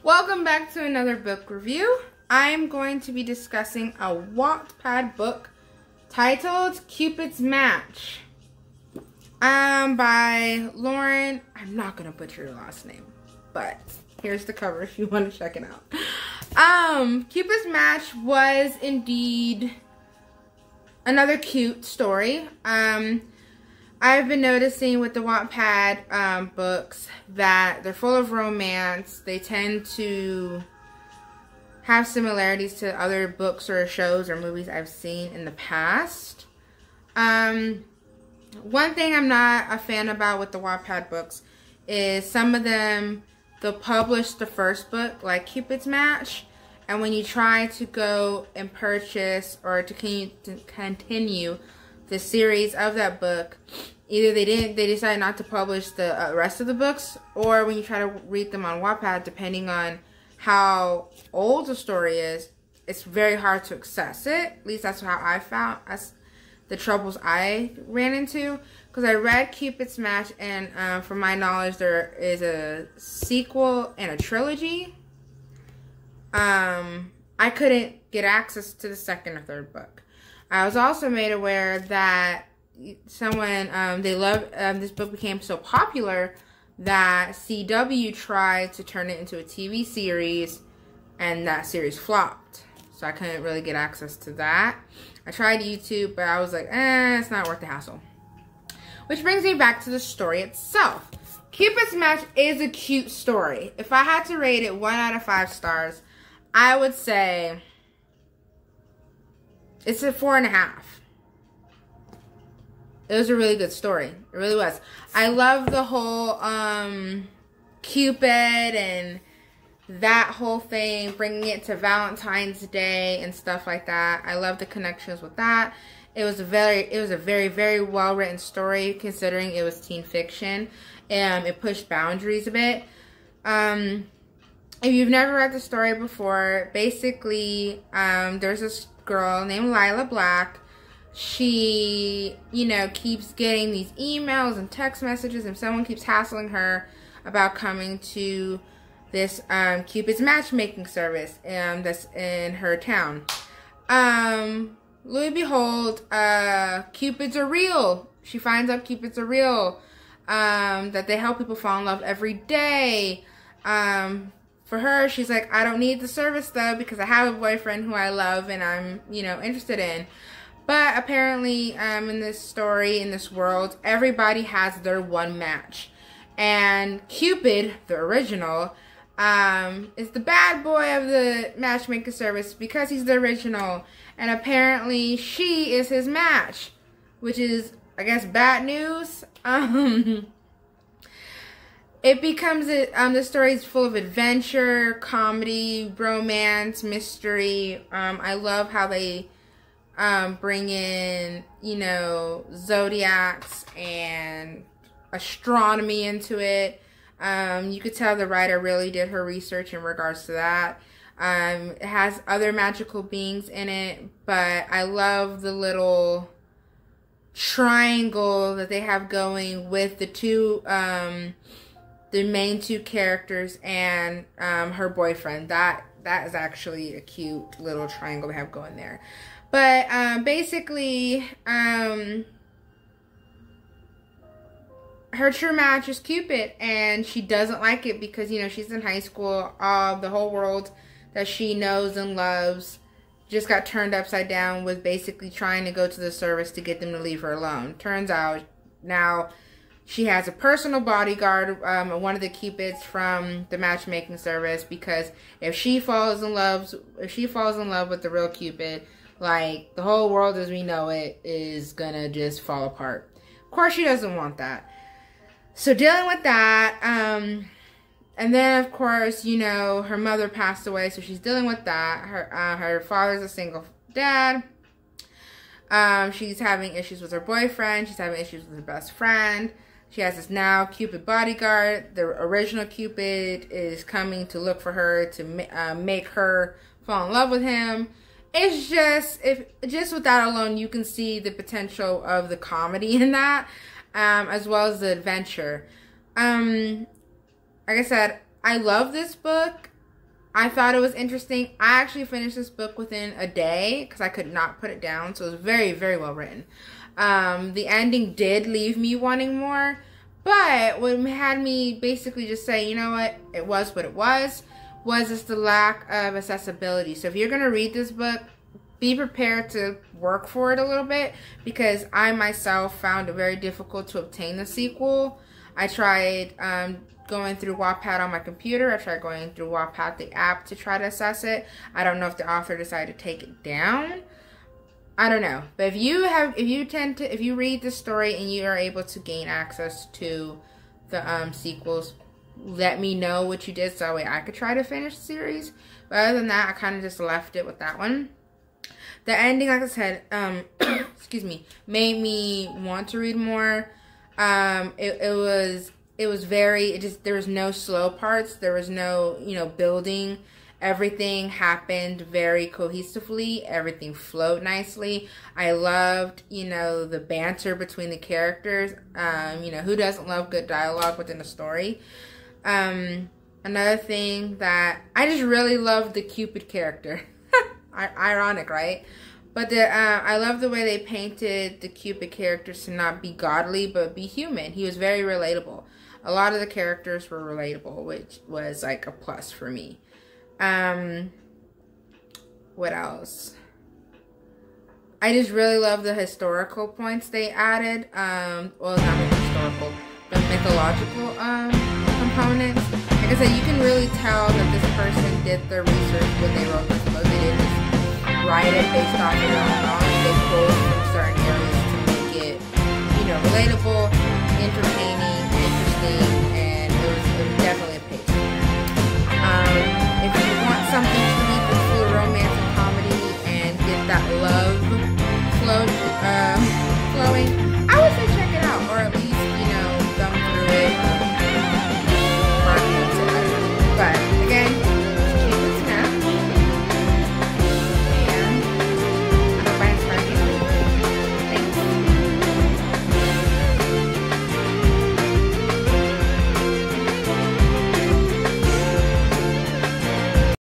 Welcome back to another book review. I'm going to be discussing a Wattpad book titled Cupids Match by Lauren. I'm not going to butcher your last name, but here's the cover if you want to check it out. Cupids Match was indeed another cute story. I've been noticing with the Wattpad books that they're full of romance. They tend to have similarities to other books or shows or movies I've seen in the past. One thing I'm not a fan about with the Wattpad books is some of them, they'll publish the first book, like Cupids Match, and when you try to go and purchase or to continue the series of that book, either they decide not to publish the rest of the books, or when you try to read them on Wattpad, depending on how old the story is, it's very hard to access it. At least that's how I found, that's the troubles I ran into. Because I read Cupids Match, and from my knowledge, there is a sequel and a trilogy. I couldn't get access to the second or third book. I was also made aware that someone, this book became so popular that CW tried to turn it into a TV series, and that series flopped. So I couldn't really get access to that. I tried YouTube, but I was like, it's not worth the hassle. Which brings me back to the story itself. Cupids Match is a cute story. If I had to rate it 1 out of 5 stars, I would say it's a 4.5. It was a really good story. It really was. I love the whole Cupid and that whole thing, bringing it to Valentine's Day and stuff like that. I love the connections with that. It was a very, very well written story, considering it was teen fiction. It pushed boundaries a bit. If you've never read the story before, basically, there's this girl named Lila Black. She, keeps getting these emails and text messages, and someone keeps hassling her about coming to this Cupids Matchmaking Service that's in her town. Lo and behold, Cupids are real. She finds out Cupids are real. That they help people fall in love every day. For her, she's like, I don't need the service though, because I have a boyfriend who I love and I'm, interested in. But apparently, in this story, in this world, everybody has their one match. And Cupid, the original, is the bad boy of the matchmaking service because he's the original. And apparently, she is his match, which is, I guess, bad news. It becomes, the story is full of adventure, comedy, romance, mystery. I love how they bring in, zodiacs and astronomy into it. You could tell the writer really did her research in regards to that. It has other magical beings in it, but I love the little triangle that they have going with the two, the main two characters and her boyfriend. That is actually a cute little triangle they have going there. But basically, her true match is Cupid, and she doesn't like it because, she's in high school. The whole world that she knows and loves just got turned upside down with basically trying to go to the service to get them to leave her alone. Turns out now she has a personal bodyguard, one of the Cupids from the matchmaking service, because if she falls in love with the real Cupid, like, the whole world as we know it is gonna just fall apart. Of course, she doesn't want that. So dealing with that, and then of course, her mother passed away, so she's dealing with that. Her father's a single dad. She's having issues with her boyfriend. She's having issues with her best friend. She has this now Cupid bodyguard. The original Cupid is coming to look for her to make her fall in love with him. It's just with that alone, you can see the potential of the comedy in that, as well as the adventure. Like I said, I love this book. I thought it was interesting. I actually finished this book within a day because I could not put it down. So it was very, very well written. The ending did leave me wanting more. But what had me basically just say, you know what it was just the lack of accessibility. So if you're going to read this book, be prepared to work for it a little bit, because I myself found it very difficult to obtain the sequel. I tried going through Wattpad on my computer. I tried going through Wattpad, the app, to try to assess it. I don't know if the author decided to take it down. I don't know. But if you read the story and you are able to gain access to the sequels, let me know what you did so that way I could try to finish the series. But other than that, I kind of just left it with that one. The ending, like I said, excuse me, made me want to read more. It was very, there was no slow parts. There was no, building. Everything happened very cohesively. Everything flowed nicely. I loved, the banter between the characters. Who doesn't love good dialogue within a story? Another thing that I just really loved the Cupid character. Ironic, right? But I love the way they painted the Cupid characters to not be godly, but be human. He was very relatable. A lot of the characters were relatable, which was like a plus for me. What else? I just really love the historical points they added. Well, not the historical, the mythological components. Like I said, you can really tell that this person did their research when they wrote this book. They didn't just write it based off their own knowledge. They pulled from certain areas to make it, relatable,